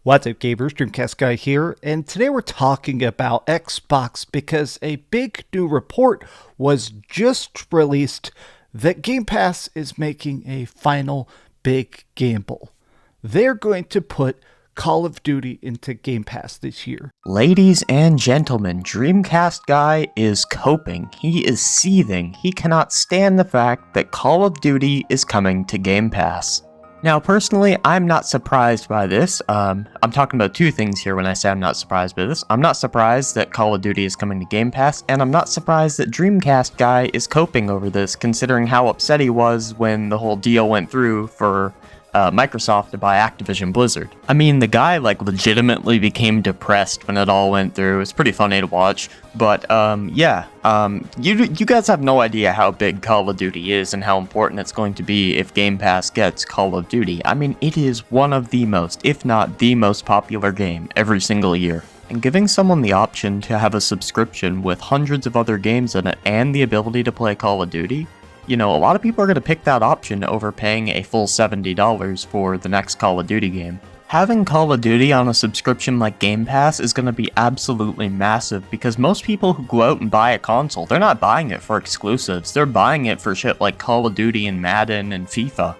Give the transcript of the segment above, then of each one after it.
What's up, gamers? Dreamcastguy here, and today we're talking about Xbox because a big new report was just released that Game Pass is making a final big gamble. They're going to put Call of Duty into Game Pass this year. Ladies and gentlemen, Dreamcastguy is coping. He is seething. He cannot stand the fact that Call of Duty is coming to Game Pass. Now, personally, I'm not surprised by this. I'm talking about two things here when I say I'm not surprised by this. I'm not surprised that Call of Duty is coming to Game Pass, and I'm not surprised that Dreamcastguy is coping over this, considering how upset he was when the whole deal went through for Microsoft to buy Activision Blizzard. I mean, the guy legitimately became depressed when it all went through. It's pretty funny to watch, but you guys have no idea how big Call of Duty is and how important it's going to be if Game Pass gets Call of Duty. I mean, it is one of the most, if not the most popular game every single year. And giving someone the option to have a subscription with hundreds of other games in it and the ability to play Call of Duty, you know, a lot of people are going to pick that option over paying a full $70 for the next Call of Duty game. Having Call of Duty on a subscription like Game Pass is going to be absolutely massive because most people who go out and buy a console, they're not buying it for exclusives, they're buying it for shit like Call of Duty and Madden and FIFA.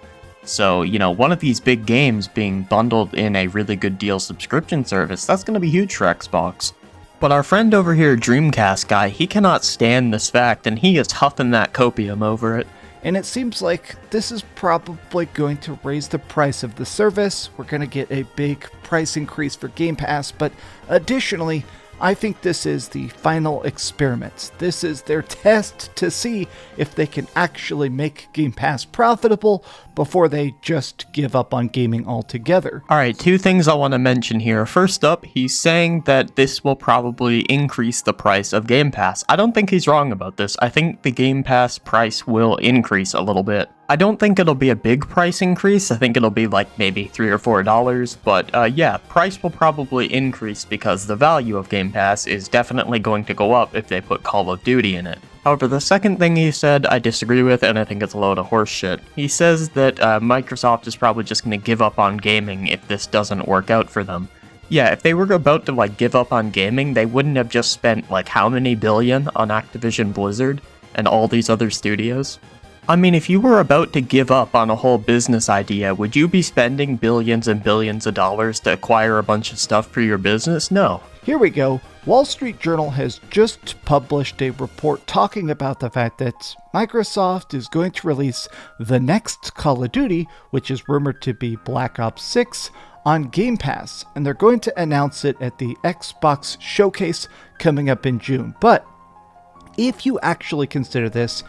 So, you know, one of these big games being bundled in a really good deal subscription service, that's going to be huge for Xbox. But our friend over here, Dreamcastguy, he cannot stand this fact, and he is huffing that copium over it. And it seems like this is probably going to raise the price of the service. We're going to get a big price increase for Game Pass, but additionally, I think this is the final experiment. This is their test to see if they can actually make Game Pass profitable before they just give up on gaming altogether. Alright, two things I want to mention here. First up, he's saying that this will probably increase the price of Game Pass. I don't think he's wrong about this. I think the Game Pass price will increase a little bit. I don't think it'll be a big price increase. I think it'll be like maybe $3 or $4, but yeah, price will probably increase because the value of Game Pass is definitely going to go up if they put Call of Duty in it. However, the second thing he said I disagree with, and I think it's a load of horse shit. He says that Microsoft is probably just going to give up on gaming if this doesn't work out for them. Yeah, if they were about to give up on gaming, they wouldn't have just spent how many billion on Activision Blizzard and all these other studios. I mean, if you were about to give up on a whole business idea, would you be spending billions and billions of dollars to acquire a bunch of stuff for your business? No. Here we go. Wall Street Journal has just published a report talking about the fact that Microsoft is going to release the next Call of Duty, which is rumored to be Black Ops 6, on Game Pass, and they're going to announce it at the Xbox Showcase coming up in June. But if you actually consider this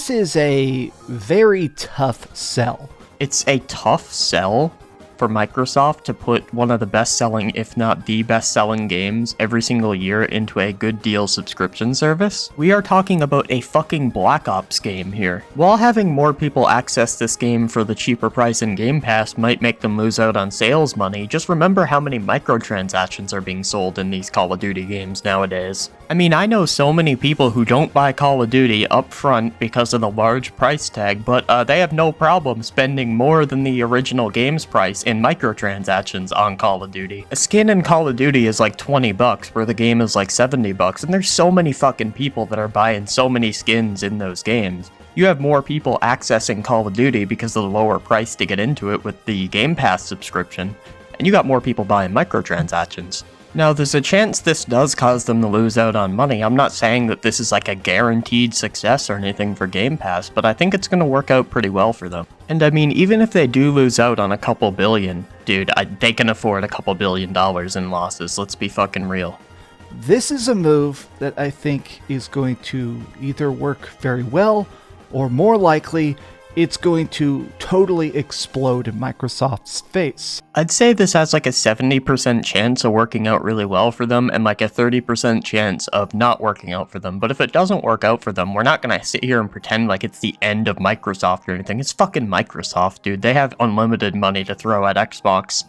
is a very tough sell. It's a tough sell for Microsoft to put one of the best-selling, if not the best-selling games every single year into a good deal subscription service. We are talking about a fucking Black Ops game here. While having more people access this game for the cheaper price in Game Pass might make them lose out on sales money, just remember how many microtransactions are being sold in these Call of Duty games nowadays. I mean, I know so many people who don't buy Call of Duty up front because of the large price tag, but they have no problem spending more than the original game's price in microtransactions on Call of Duty. A skin in Call of Duty is like $20, where the game is like $70, and there's so many fucking people that are buying so many skins in those games. You have more people accessing Call of Duty because of the lower price to get into it with the Game Pass subscription, and you got more people buying microtransactions. Now, there's a chance this does cause them to lose out on money. I'm not saying that this is a guaranteed success or anything for Game Pass, but I think it's going to work out pretty well for them. And I mean, even if they do lose out on a couple billion, dude, they can afford a couple $1 billion in losses, let's be fucking real. This is a move that I think is going to either work very well, or more likely, it's going to totally explode in Microsoft's face. I'd say this has a 70% chance of working out really well for them and a 30% chance of not working out for them. But if it doesn't work out for them, we're not going to sit here and pretend like it's the end of Microsoft or anything. It's fucking Microsoft, dude. They have unlimited money to throw at Xbox.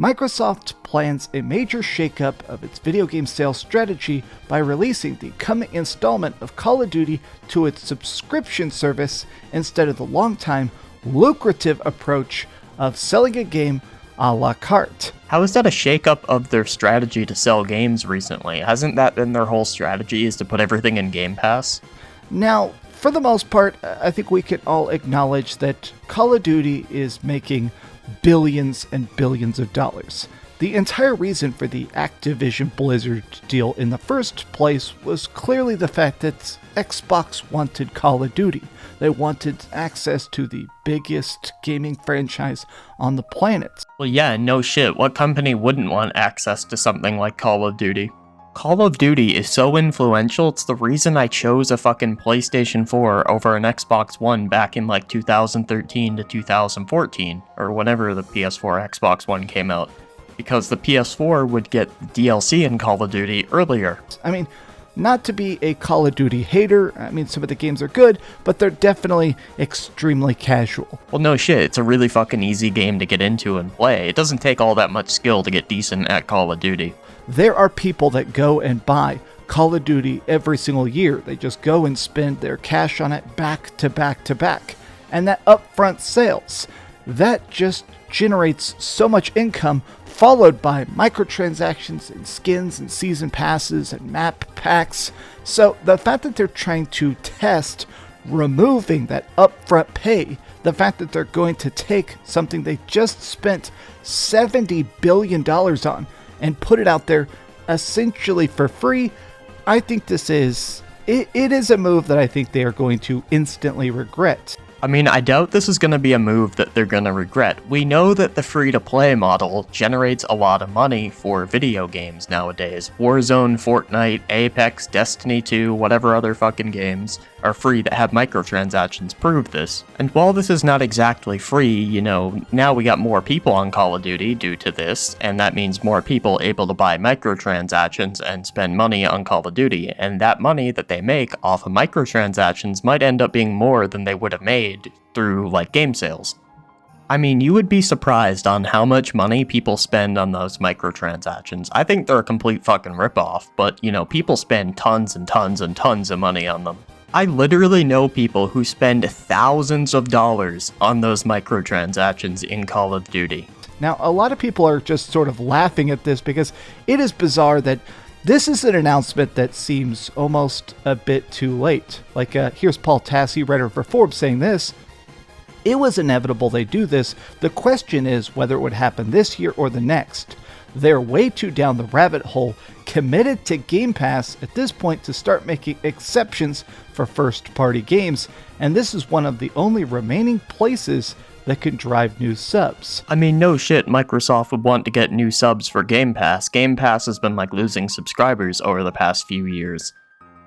Microsoft plans a major shakeup of its video game sales strategy by releasing the coming installment of Call of Duty to its subscription service instead of the long-time lucrative approach of selling a game a la carte. How is that a shakeup of their strategy to sell games recently? Hasn't that been their whole strategy, is to put everything in Game Pass? Now, for the most part, I think we can all acknowledge that Call of Duty is making billions and billions of dollars. The entire reason for the Activision Blizzard deal in the first place was clearly the fact that Xbox wanted Call of Duty. They wanted access to the biggest gaming franchise on the planet. Well, yeah, no shit. What company wouldn't want access to something like Call of Duty? Call of Duty is so influential, it's the reason I chose a fucking PlayStation 4 over an Xbox One back in like 2013 to 2014, or whenever the PS4 Xbox One came out. Because the PS4 would get DLC in Call of Duty earlier. I mean, not to be a Call of Duty hater, I mean, some of the games are good, but they're definitely extremely casual. Well, no shit, it's a really fucking easy game to get into and play. It doesn't take all that much skill to get decent at Call of Duty. There are people that go and buy Call of Duty every single year. They just go and spend their cash on it back to back to back. And that upfront sales, that just generates so much income, followed by microtransactions and skins and season passes and map packs. So the fact that they're trying to test removing that upfront pay, the fact that they're going to take something they just spent $70 billion on and put it out there essentially for free, I think it is a move that I think they are going to instantly regret. I mean, I doubt this is going to be a move that they're going to regret. We know that the free-to-play model generates a lot of money for video games nowadays. Warzone, Fortnite, Apex, Destiny 2, whatever other fucking games are free that have microtransactions prove this. And while this is not exactly free, you know, now we got more people on Call of Duty due to this, and that means more people able to buy microtransactions and spend money on Call of Duty, and that money that they make off of microtransactions might end up being more than they would have made through, like, game sales. I mean, you would be surprised on how much money people spend on those microtransactions. I think they're a complete fucking ripoff, but, you know, people spend tons and tons and tons of money on them. I literally know people who spend thousands of dollars on those microtransactions in Call of Duty. Now, a lot of people are just sort of laughing at this because it is bizarre that this is an announcement that seems almost a bit too late. Like, here's Paul Tassi, writer for Forbes, saying this: "It was inevitable they do this. The question is whether it would happen this year or the next. They're way too down the rabbit hole, committed to Game Pass at this point to start making exceptions for first-party games, and this is one of the only remaining places that can drive new subs." I mean, no shit, Microsoft would want to get new subs for Game Pass. Game Pass has been like losing subscribers over the past few years.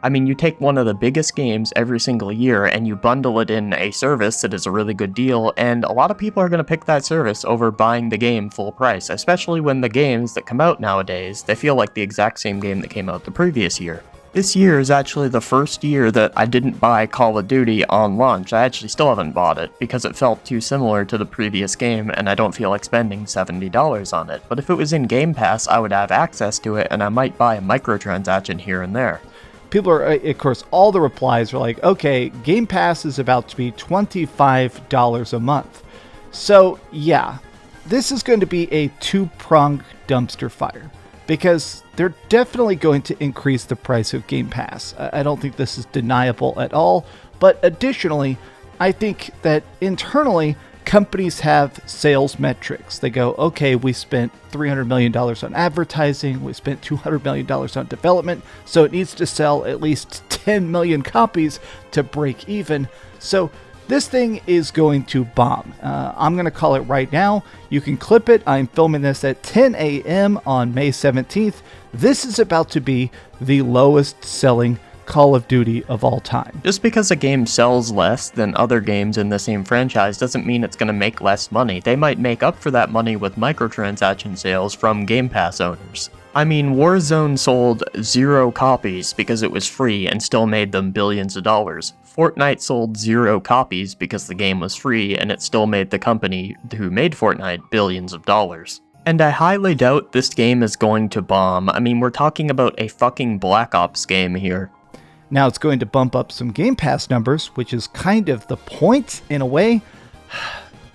I mean, you take one of the biggest games every single year and you bundle it in a service that is a really good deal, and a lot of people are going to pick that service over buying the game full price, especially when the games that come out nowadays, they feel like the exact same game that came out the previous year. This year is actually the first year that I didn't buy Call of Duty on launch. I actually still haven't bought it because it felt too similar to the previous game and I don't feel like spending $70 on it. But if it was in Game Pass, I would have access to it and I might buy a microtransaction here and there. People are, of course, all the replies are like, okay, Game Pass is about to be $25 a month. So, yeah, this is going to be a two-pronged dumpster fire, because they're definitely going to increase the price of Game Pass. I don't think this is deniable at all, but additionally, I think that internally, companies have sales metrics. They go, okay, we spent $300 million on advertising, we spent $200 million on development, so it needs to sell at least 10 million copies to break even. So this thing is going to bomb. I'm going to call it right now. You can clip it. I'm filming this at 10 a.m. on May 17th. This is about to be the lowest selling Call of Duty of all time. Just because a game sells less than other games in the same franchise doesn't mean it's going to make less money. They might make up for that money with microtransaction sales from Game Pass owners. I mean, Warzone sold 0 copies because it was free and still made them billions of dollars. Fortnite sold 0 copies because the game was free and it still made the company who made Fortnite billions of dollars. And I highly doubt this game is going to bomb. I mean, we're talking about a fucking Black Ops game here. Now it's going to bump up some Game Pass numbers, which is kind of the point in a way.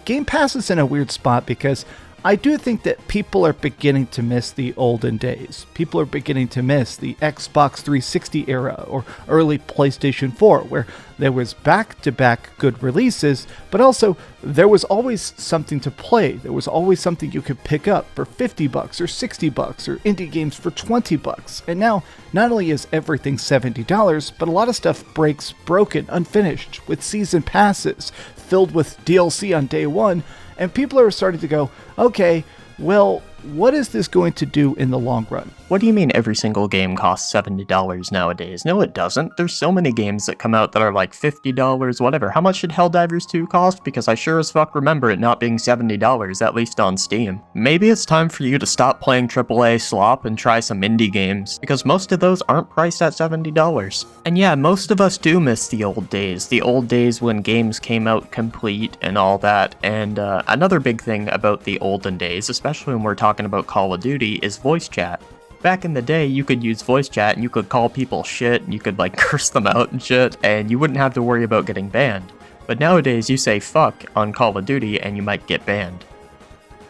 Game Pass is in a weird spot because I do think that people are beginning to miss the olden days. People are beginning to miss the Xbox 360 era or early PlayStation 4, where there was back-to-back good releases, but also there was always something to play. There was always something you could pick up for $50 or $60 or indie games for $20. And now, not only is everything $70, but a lot of stuff breaks broken, unfinished, with season passes, filled with DLC on day one, and people are starting to go, okay, well, what is this going to do in the long run? What do you mean every single game costs $70 nowadays? No, it doesn't. There's so many games that come out that are like $50, whatever. How much did Helldivers 2 cost? Because I sure as fuck remember it not being $70, at least on Steam. Maybe it's time for you to stop playing AAA slop and try some indie games, because most of those aren't priced at $70. And yeah, most of us do miss the old days when games came out complete and all that. And another big thing about the olden days, especially when we're talking about Call of Duty, is voice chat. Back in the day, you could use voice chat and you could call people shit and you could like curse them out and shit, and you wouldn't have to worry about getting banned. But nowadays, you say fuck on Call of Duty and you might get banned.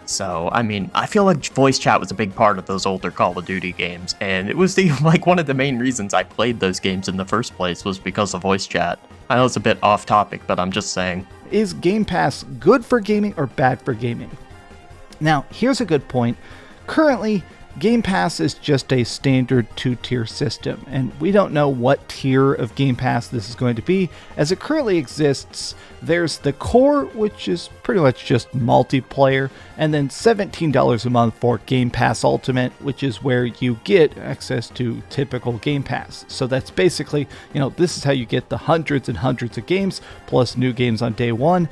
So, I mean, I feel like voice chat was a big part of those older Call of Duty games, and it was like one of the main reasons I played those games in the first place was because of voice chat. I know it's a bit off topic, but I'm just saying. Is Game Pass good for gaming or bad for gaming? Now, here's a good point. Currently, Game Pass is just a standard 2-tier system, and we don't know what tier of Game Pass this is going to be. As it currently exists, there's the core, which is pretty much just multiplayer, and then $17 a month for Game Pass Ultimate, which is where you get access to typical Game Pass. So that's basically, this is how you get the hundreds and hundreds of games, plus new games on day one.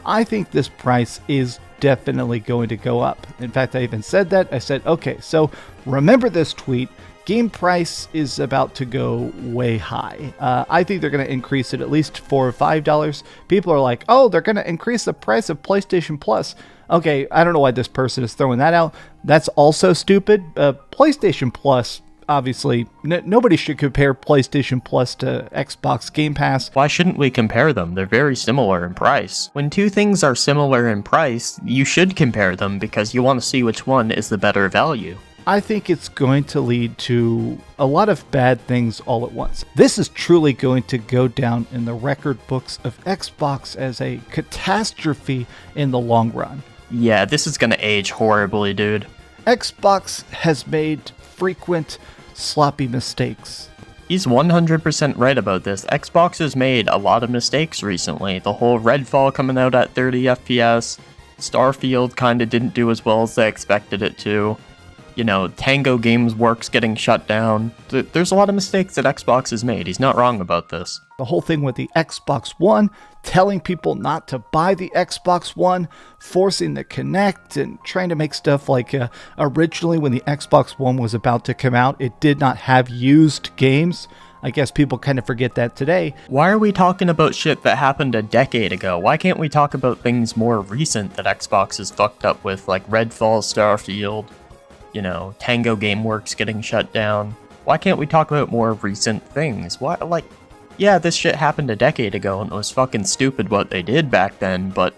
I think this price is definitely going to go up. In fact, I even said that. I said, okay, so remember this tweet. Game price is about to go way high. I think they're going to increase it at least $4 or $5. People are like, oh, they're going to increase the price of PlayStation Plus. Okay, I don't know why this person is throwing that out. That's also stupid. PlayStation Plus, obviously, nobody should compare PlayStation Plus to Xbox Game Pass. Why shouldn't we compare them? They're very similar in price. When two things are similar in price, you should compare them because you want to see which one is the better value. I think it's going to lead to a lot of bad things all at once. This is truly going to go down in the record books of Xbox as a catastrophe in the long run. Yeah, this is going to age horribly, dude. Xbox has made frequent sloppy mistakes. He's 100% right about this. Xbox has made a lot of mistakes recently. The whole Redfall coming out at 30 FPS, Starfield kinda didn't do as well as they expected it to. Tango Games Works getting shut down. There's a lot of mistakes that Xbox has made. He's not wrong about this. The whole thing with the Xbox One, telling people not to buy the Xbox One, forcing the Kinect, and trying to make stuff like originally when the Xbox One was about to come out, it did not have used games. I guess people kind of forget that today. Why are we talking about shit that happened a decade ago? Why can't we talk about things more recent that Xbox is fucked up with, like Redfall, Starfield, Tango Gameworks getting shut down? Why can't we talk about more recent things? Yeah, this shit happened a decade ago and it was fucking stupid what they did back then, but,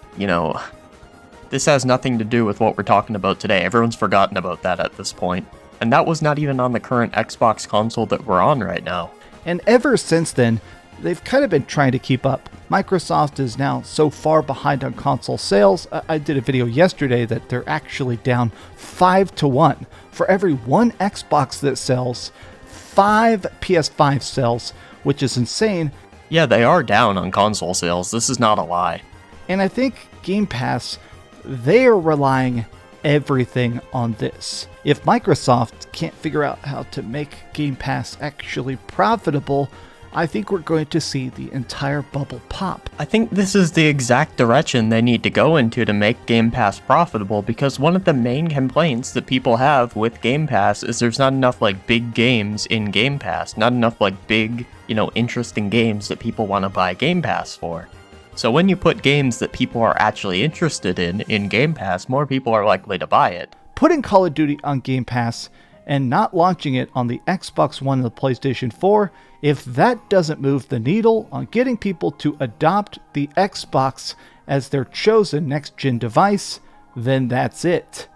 this has nothing to do with what we're talking about today. Everyone's forgotten about that at this point. And that was not even on the current Xbox console that we're on right now. And ever since then, they've kind of been trying to keep up. Microsoft is now so far behind on console sales. I did a video yesterday that they're actually down 5-1. For every one Xbox that sells, 5 PS5 sells, which is insane. Yeah, they are down on console sales. This is not a lie. And I think Game Pass, they are relying everything on this. If Microsoft can't figure out how to make Game Pass actually profitable, I think we're going to see the entire bubble pop. I think this is the exact direction they need to go into to make Game Pass profitable, because one of the main complaints that people have with Game Pass is there's not enough big games in Game Pass, not enough big, interesting games that people want to buy Game Pass for. So when you put games that people are actually interested in Game Pass, more people are likely to buy it. Putting Call of Duty on Game Pass and not launching it on the Xbox One and the PlayStation 4, if that doesn't move the needle on getting people to adopt the Xbox as their chosen next-gen device, then that's it.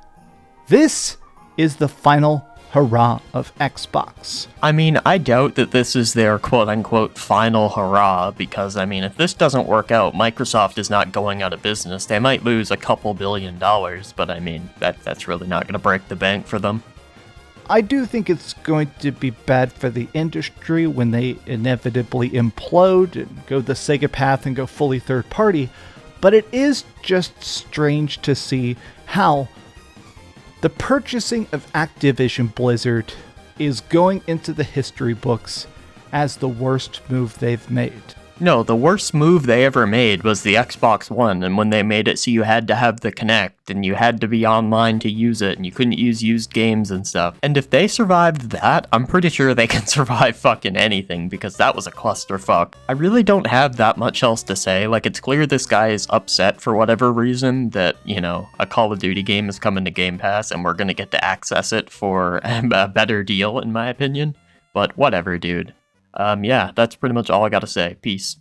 This is the final hurrah of Xbox. I mean, I doubt that this is their quote-unquote final hurrah, because, I mean, if this doesn't work out, Microsoft is not going out of business. They might lose a couple $1 billion, but I mean, that's really not going to break the bank for them. I do think it's going to be bad for the industry when they inevitably implode and go the Sega path and go fully third party, but it is just strange to see how the purchasing of Activision Blizzard is going into the history books as the worst move they've made. No, the worst move they ever made was the Xbox One, and when they made it so you had to have the Kinect, and you had to be online to use it, and you couldn't use used games and stuff. And if they survived that, I'm pretty sure they can survive fucking anything, because that was a clusterfuck. I really don't have that much else to say. Like, it's clear this guy is upset for whatever reason that, you know, a Call of Duty game is coming to Game Pass, and we're gonna get to access it for a better deal, in my opinion. But whatever, dude. Yeah, that's pretty much all I gotta say. Peace.